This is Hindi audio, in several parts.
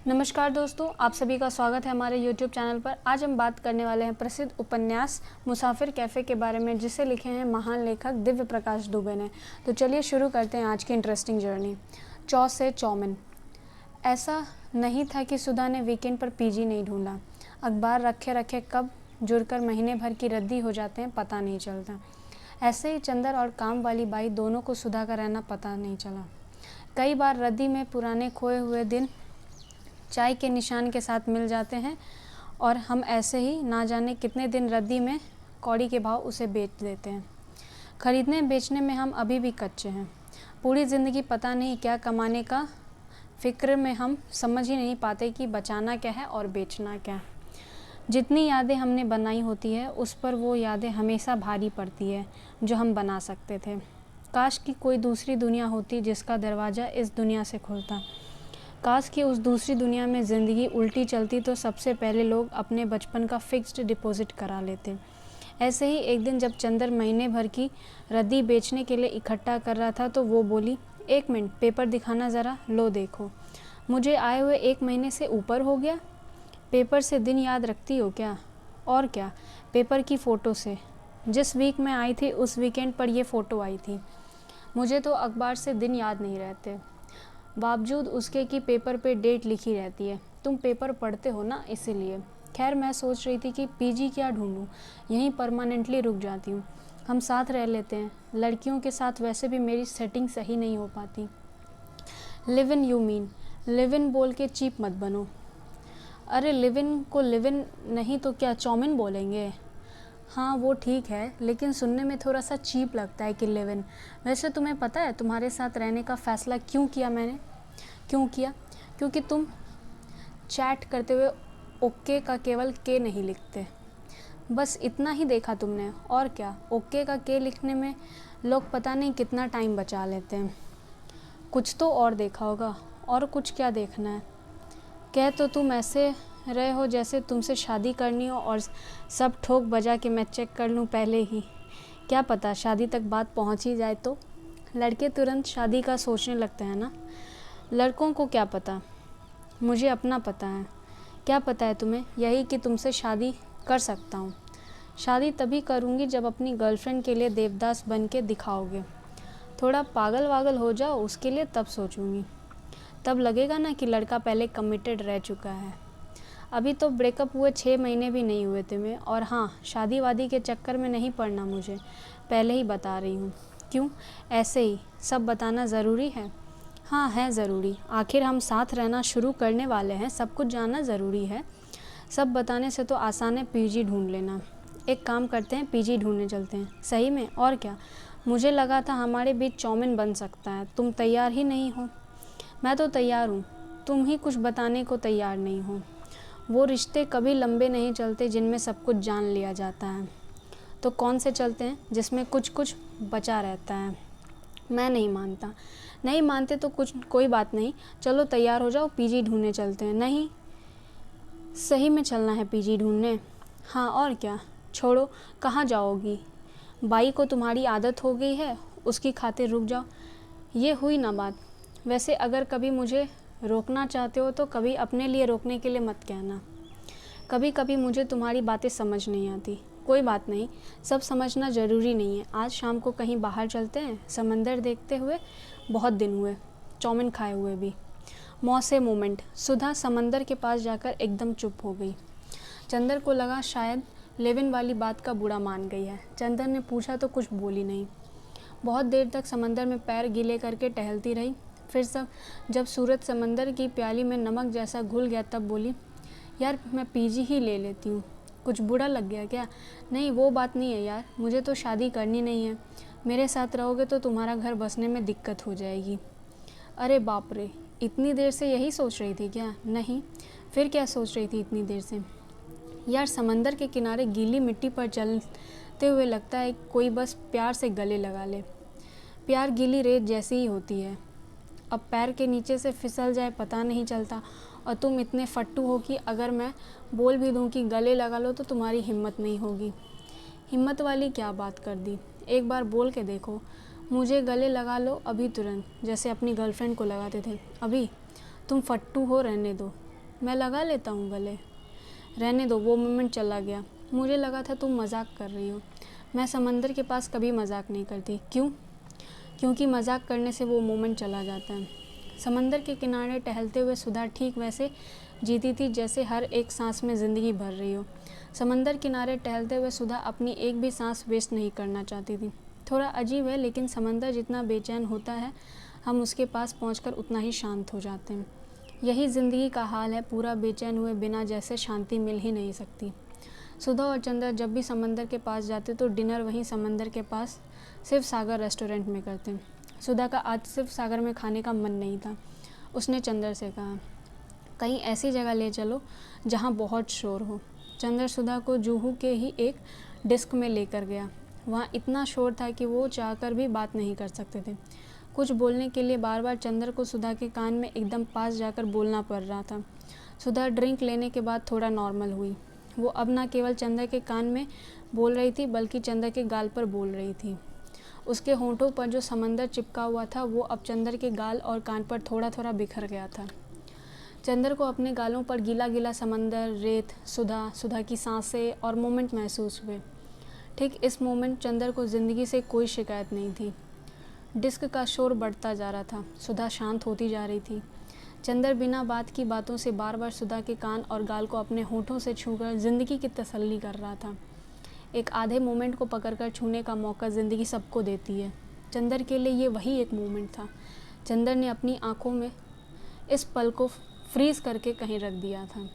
नमस्कार दोस्तों, आप सभी का स्वागत है हमारे YouTube चैनल पर। आज हम बात करने वाले हैं प्रसिद्ध उपन्यास मुसाफिर कैफ़े के बारे में, जिसे लिखे हैं महान लेखक दिव्य प्रकाश दुबे ने। तो चलिए शुरू करते हैं आज की इंटरेस्टिंग जर्नी। चौ से चौमिन। ऐसा नहीं था कि सुधा ने वीकेंड पर पीजी नहीं ढूंढा। अखबार रखे रखे कब जुड़कर महीने भर की रद्दी हो जाते हैं पता नहीं चलता। ऐसे ही चंदर और काम वाली बाई दोनों को सुधा का रहना पता नहीं चला। कई बार रद्दी में पुराने खोए हुए दिन चाय के निशान के साथ मिल जाते हैं और हम ऐसे ही ना जाने कितने दिन रद्दी में कौड़ी के भाव उसे बेच देते हैं। खरीदने बेचने में हम अभी भी कच्चे हैं। पूरी ज़िंदगी पता नहीं क्या कमाने का फिक्र में हम समझ ही नहीं पाते कि बचाना क्या है और बेचना क्या। जितनी यादें हमने बनाई होती है उस पर वो यादें हमेशा भारी पड़ती है जो हम बना सकते थे। काश कि कोई दूसरी दुनिया होती जिसका दरवाज़ा इस दुनिया से खुलता। काश कि उस दूसरी दुनिया में ज़िंदगी उल्टी चलती तो सबसे पहले लोग अपने बचपन का फिक्स्ड डिपॉजिट करा लेते। ऐसे ही एक दिन जब चंदर महीने भर की रद्दी बेचने के लिए इकट्ठा कर रहा था तो वो बोली, 1 मिनट पेपर दिखाना ज़रा, लो देखो। मुझे आए हुए 1 महीने से ऊपर हो गया। पेपर से दिन याद रखती हो क्या? और क्या, पेपर की फ़ोटो से। जिस वीक में आई थी उस वीकेंड पर ये फ़ोटो आई थी। मुझे तो अखबार से दिन याद नहीं रहते, बावजूद उसके कि पेपर पे डेट लिखी रहती है। तुम पेपर पढ़ते हो ना, इसीलिए। खैर, मैं सोच रही थी कि पीजी क्या ढूंढूं, यहीं परमानेंटली रुक जाती हूँ। हम साथ रह लेते हैं। लड़कियों के साथ वैसे भी मेरी सेटिंग सही नहीं हो पाती। Live in you mean? Live in बोल के चीप मत बनो। अरे लिव इन को लिव इन नहीं तो क्या चौमिन बोलेंगे? हाँ वो ठीक है, लेकिन सुनने में थोड़ा सा चीप लगता है कि लिव इन। वैसे तुम्हें पता है तुम्हारे साथ रहने का फ़ैसला क्यों किया मैंने? क्यों किया? क्योंकि तुम चैट करते हुए ओके का केवल के नहीं लिखते। बस इतना ही देखा तुमने, और क्या। ओके का के लिखने में लोग पता नहीं कितना टाइम बचा लेते हैं। कुछ तो और देखा होगा। और कुछ क्या देखना है? कह तो तुम ऐसे रहे हो जैसे तुमसे शादी करनी हो और सब ठोक बजा के मैं चेक कर लूँ पहले ही। क्या पता शादी तक बात पहुँच ही जाए तो। लड़के तुरंत शादी का सोचने लगते हैं ना। लड़कों को क्या पता, मुझे अपना पता है। क्या पता है तुम्हें? यही कि तुमसे शादी कर सकता हूँ। शादी तभी करूँगी जब अपनी गर्लफ्रेंड के लिए देवदास बन के दिखाओगे। थोड़ा पागल वागल हो जाओ उसके लिए, तब सोचूंगी। तब लगेगा ना कि लड़का पहले कमिटेड रह चुका है। अभी तो ब्रेकअप हुए 6 महीने भी नहीं हुए थे मैं। और हाँ, शादी वादी के चक्कर में नहीं पड़ना मुझे, पहले ही बता रही हूँ। क्यों? ऐसे ही सब बताना ज़रूरी है? हाँ है ज़रूरी, आखिर हम साथ रहना शुरू करने वाले हैं, सब कुछ जानना ज़रूरी है। सब बताने से तो आसान है पीजी ढूंढ लेना। एक काम करते हैं, पीजी ढूंढने चलते हैं। सही में? और क्या। मुझे लगा था हमारे बीच चौमिन बन सकता है। तुम तैयार ही नहीं हो। मैं तो तैयार हूँ, तुम ही कुछ बताने को तैयार नहीं हो। वो रिश्ते कभी लंबे नहीं चलते जिनमें सब कुछ जान लिया जाता है। तो कौन से चलते हैं जिसमें कुछ कुछ बचा रहता है? मैं नहीं मानता। नहीं मानते तो कोई बात नहीं, चलो तैयार हो जाओ, पीजी ढूंढने चलते हैं। नहीं, सही में चलना है पीजी ढूंढने? हाँ और क्या। छोड़ो, कहाँ जाओगी? बाई को तुम्हारी आदत हो गई है, उसकी खातिर रुक जाओ। ये हुई ना बात। वैसे अगर कभी मुझे रोकना चाहते हो तो कभी अपने लिए रोकने के लिए मत कहना। कभी कभी मुझे तुम्हारी बातें समझ नहीं आती। कोई बात नहीं, सब समझना ज़रूरी नहीं है। आज शाम को कहीं बाहर चलते हैं, समंदर देखते हुए। बहुत दिन हुए चौमिन खाए हुए भी। मौसे मोमेंट। सुधा समंदर के पास जाकर एकदम चुप हो गई। चंदर को लगा शायद लेविन वाली बात का बुरा मान गई है। चंदर ने पूछा तो कुछ बोली नहीं। बहुत देर तक समंदर में पैर गीले करके टहलती रही। फिर जब सूरज समंदर की प्याली में नमक जैसा घुल गया तब बोली, यार मैं पीजी ही ले लेती हूँ। कुछ बुरा लग गया क्या? नहीं वो बात नहीं है यार, मुझे तो शादी करनी नहीं है। मेरे साथ रहोगे तो तुम्हारा घर बसने में दिक्कत हो जाएगी। अरे बाप रे, इतनी देर से यही सोच रही थी क्या? नहीं, फिर क्या सोच रही थी इतनी देर से? यार समंदर के किनारे गीली मिट्टी पर चलते हुए लगता है कोई बस प्यार से गले लगा ले। प्यार गीली रेत जैसी ही होती है। अब पैर के नीचे से फिसल जाए पता नहीं चलता। और तुम इतने फट्टू हो कि अगर मैं बोल भी दूं कि गले लगा लो तो तुम्हारी हिम्मत नहीं होगी। हिम्मत वाली क्या बात कर दी? एक बार बोल के देखो, मुझे गले लगा लो अभी तुरंत, जैसे अपनी गर्लफ्रेंड को लगाते थे। अभी? तुम फट्टू हो, रहने दो। मैं लगा लेता हूँ गले। रहने दो, वो मोमेंट चला गया। मुझे लगा था तुम मजाक कर रही हो। मैं समंदर के पास कभी मजाक नहीं करती। क्यों? क्योंकि मजाक करने से वो मोमेंट चला जाता है। समंदर के किनारे टहलते हुए सुधा ठीक वैसे जीती थी जैसे हर एक सांस में ज़िंदगी भर रही हो। समंदर किनारे टहलते हुए सुधा अपनी एक भी सांस वेस्ट नहीं करना चाहती थी। थोड़ा अजीब है, लेकिन समंदर जितना बेचैन होता है, हम उसके पास पहुंचकर उतना ही शांत हो जाते हैं। यही ज़िंदगी का हाल है, पूरा बेचैन हुए बिना जैसे शांति मिल ही नहीं सकती। सुधा और चंदर जब भी समंदर के पास जाते तो डिनर वहीं समंदर के पास शिव सागर रेस्टोरेंट में करते। सुधा का आज शिव सागर में खाने का मन नहीं था। उसने चंदर से कहा, कहीं ऐसी जगह ले चलो जहाँ बहुत शोर हो। चंदर सुधा को जुहू के ही एक डिस्क में लेकर गया। वहाँ इतना शोर था कि वो चाहकर भी बात नहीं कर सकते थे। कुछ बोलने के लिए बार बार चंदर को सुधा के कान में एकदम पास जाकर बोलना पड़ रहा था। सुधा ड्रिंक लेने के बाद थोड़ा नॉर्मल हुई। वो अब ना केवल चंदर के कान में बोल रही थी, बल्कि चंदर के गाल पर बोल रही थी। उसके होंठों पर जो समंदर चिपका हुआ था वो अब चंदर के गाल और कान पर थोड़ा थोड़ा बिखर गया था। चंदर को अपने गालों पर गीला गीला समंदर, रेत, सुधा, सुधा की सांसें और मोमेंट महसूस हुए। ठीक इस मोमेंट चंदर को ज़िंदगी से कोई शिकायत नहीं थी। डिस्क का शोर बढ़ता जा रहा था, सुधा शांत होती जा रही थी। चंदर बिना बात की बातों से बार बार सुधा के कान और गाल को अपने होठों से छूकर ज़िंदगी की तसल्ली कर रहा था। एक आधे मोमेंट को पकड़कर छूने का मौका ज़िंदगी सबको देती है। चंदर के लिए ये वही एक मोमेंट था। चंदर ने अपनी आंखों में इस पल को फ्रीज़ करके कहीं रख दिया था।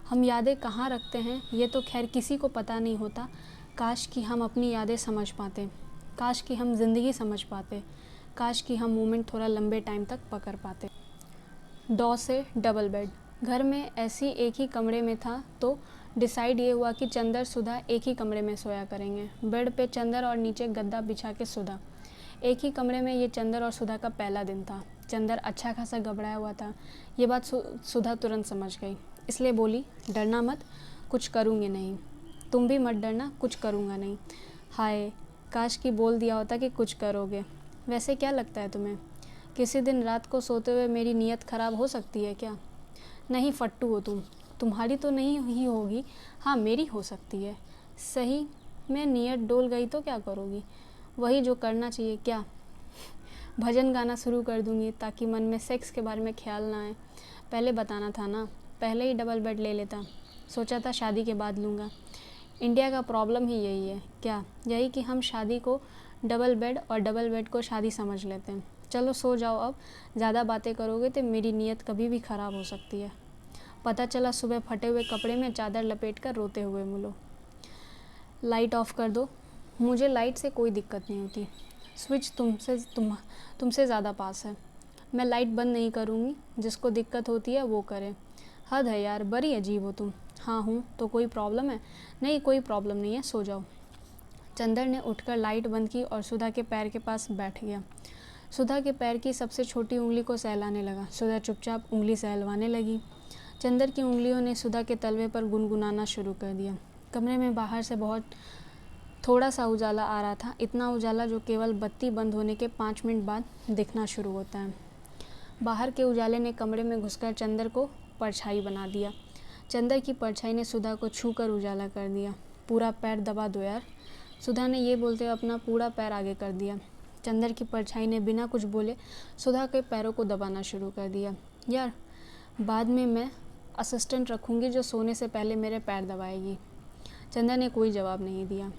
हम यादें कहाँ रखते हैं ये तो खैर किसी को पता नहीं होता। काश कि हम अपनी यादें समझ पाते, काश कि हम ज़िंदगी समझ पाते, काश कि हम मोमेंट थोड़ा लंबे टाइम तक पकड़ पाते। डॉ से डबल बेड। घर में ऐसी एक ही कमरे में था तो डिसाइड ये हुआ कि चंदर सुधा एक ही कमरे में सोया करेंगे। बेड पे चंदर और नीचे गद्दा बिछा के सुधा। एक ही कमरे में ये चंदर और सुधा का पहला दिन था। चंदर अच्छा खासा घबराया हुआ था। ये बात सुधा तुरंत समझ गई, इसलिए बोली, डरना मत, कुछ करूँगी नहीं। तुम भी मत डरना, कुछ करूँगा नहीं। हाय, काश कि बोल दिया होता कि कुछ करोगे। वैसे क्या लगता है तुम्हें, किसी दिन रात को सोते हुए मेरी नीयत ख़राब हो सकती है क्या? नहीं फट्टू हो तुम, तुम्हारी तो नहीं ही होगी, हाँ मेरी हो सकती है। सही में नीयत डोल गई तो क्या करोगी? वही जो करना चाहिए। क्या? भजन गाना शुरू कर दूंगी ताकि मन में सेक्स के बारे में ख्याल ना आए। पहले बताना था ना, पहले ही डबल बेड ले लेता। सोचा था शादी के बाद लूँगा। इंडिया का प्रॉब्लम ही यही है। क्या? यही कि हम शादी को डबल बेड और डबल बेड को शादी समझ लेते हैं। चलो सो जाओ अब, ज़्यादा बातें करोगे तो मेरी नीयत कभी भी ख़राब हो सकती है। पता चला सुबह फटे हुए कपड़े में चादर लपेट कर रोते हुए मिलो। लाइट ऑफ कर दो। मुझे लाइट से कोई दिक्कत नहीं होती, स्विच तुमसे ज़्यादा पास है। मैं लाइट बंद नहीं करूँगी, जिसको दिक्कत होती है वो करे। हद है यार, बड़ी अजीब हो तुम। हाँ हूँ तो कोई प्रॉब्लम है? नहीं कोई प्रॉब्लम नहीं है, सो जाओ। चंदर ने उठकर लाइट बंद की और सुधा के पैर के पास बैठ गया। सुधा के पैर की सबसे छोटी उंगली को सहलाने लगा। सुधा चुपचाप उंगली सहलवाने लगी। चंदर की उंगलियों ने सुधा के तलवे पर गुनगुनाना शुरू कर दिया। कमरे में बाहर से बहुत थोड़ा सा उजाला आ रहा था, इतना उजाला जो केवल बत्ती बंद होने के 5 मिनट बाद दिखना शुरू होता है। बाहर के उजाले ने कमरे में घुसकर चंदर को परछाई बना दिया। चंदर की परछाई ने सुधा को छूकर उजाला कर दिया। पूरा पैर दबा दो यार, सुधा ने ये बोलते हुए अपना पूरा पैर आगे कर दिया। चंदर की परछाई ने बिना कुछ बोले सुधा के पैरों को दबाना शुरू कर दिया। यार, बाद में मैं असिस्टेंट रखूँगी जो सोने से पहले मेरे पैर दबाएगी। चंदर ने कोई जवाब नहीं दिया।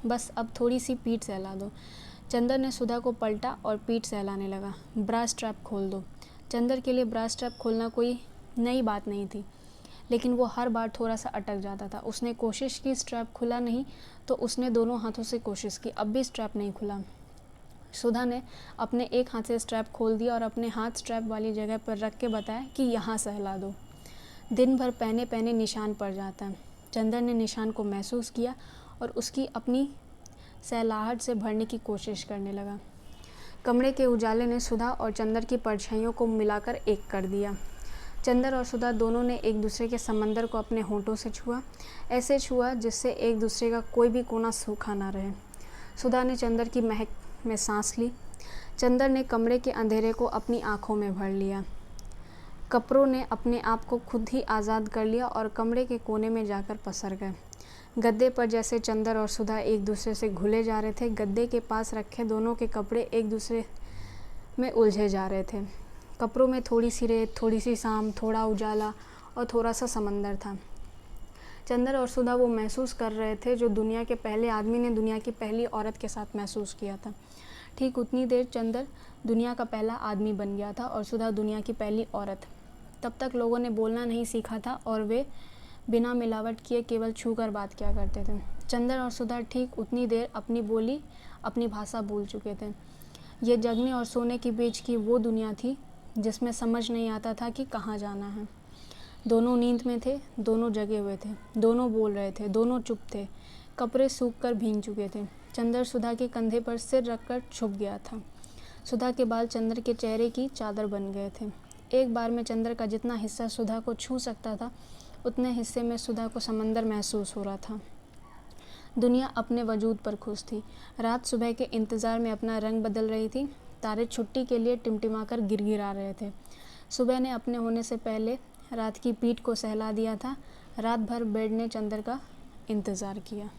बस अब थोड़ी सी पीठ सहला दो। चंदर ने सुधा को पलटा और पीठ सहलाने लगा। ब्रा स्ट्रैप खोल दो। चंदर के लिए ब्रा स्ट्रैप खोलना कोई नई बात नहीं थी, लेकिन वो हर बार थोड़ा सा अटक जाता था। उसने कोशिश की, स्ट्रैप खुला नहीं, तो उसने दोनों हाथों से कोशिश की, अब भी स्ट्रैप नहीं खुला। सुधा ने अपने एक हाथ से स्ट्रैप खोल दिया और अपने हाथ स्ट्रैप वाली जगह पर रख के बताया कि यहाँ सहला दो। दिन भर पहने पहने निशान पड़ जाता है। चंदर ने निशान को महसूस किया और उसकी अपनी सहलाहट से भरने की कोशिश करने लगा। कमरे के उजाले ने सुधा और चंदर की परछाइयों को मिलाकर एक कर दिया। चंदर और सुधा दोनों ने एक दूसरे के समंदर को अपने होंठों से छुआ, ऐसे छुआ जिससे एक दूसरे का कोई भी कोना सूखा ना रहे। सुधा ने चंदर की महक में सांस ली। चंदर ने कमरे के अंधेरे को अपनी आंखों में भर लिया। कपड़ों ने अपने आप को खुद ही आज़ाद कर लिया और कमरे के कोने में जाकर पसर गए। गद्दे पर जैसे चंदर और सुधा एक दूसरे से घुले जा रहे थे, गद्दे के पास रखे दोनों के कपड़े एक दूसरे में उलझे जा रहे थे। कपड़ों में थोड़ी सी रेत, थोड़ी सी शाम, थोड़ा उजाला और थोड़ा सा समंदर था। चंदर और सुधा वो महसूस कर रहे थे जो दुनिया के पहले आदमी ने दुनिया की पहली औरत के साथ महसूस किया था। ठीक उतनी देर चंदर दुनिया का पहला आदमी बन गया था और सुधा दुनिया की पहली औरत। तब तक लोगों ने बोलना नहीं सीखा था और वे बिना मिलावट किए केवल छू कर बात किया करते थे। चंदर और सुधा ठीक उतनी देर अपनी बोली, अपनी भाषा भूल चुके थे। ये जगने और सोने के बीच की वो दुनिया थी जिसमें समझ नहीं आता था कि कहाँ जाना है। दोनों नींद में थे, दोनों जगे हुए थे, दोनों बोल रहे थे, दोनों चुप थे। कपड़े सूख कर भीग चुके थे। चंदर सुधा के कंधे पर सिर रखकर छुप गया था। सुधा के बाल चंदर के चेहरे की चादर बन गए थे। एक बार में चंदर का जितना हिस्सा सुधा को छू सकता था, उतने हिस्से में सुधा को समंदर महसूस हो रहा था। दुनिया अपने वजूद पर खुश थी। रात सुबह के इंतज़ार में अपना रंग बदल रही थी। तारे छुट्टी के लिए टिमटिमाकर गिरगिरा रहे थे। सुबह ने अपने होने से पहले रात की पीठ को सहला दिया था। रात भर बेड ने चंदर का इंतज़ार किया।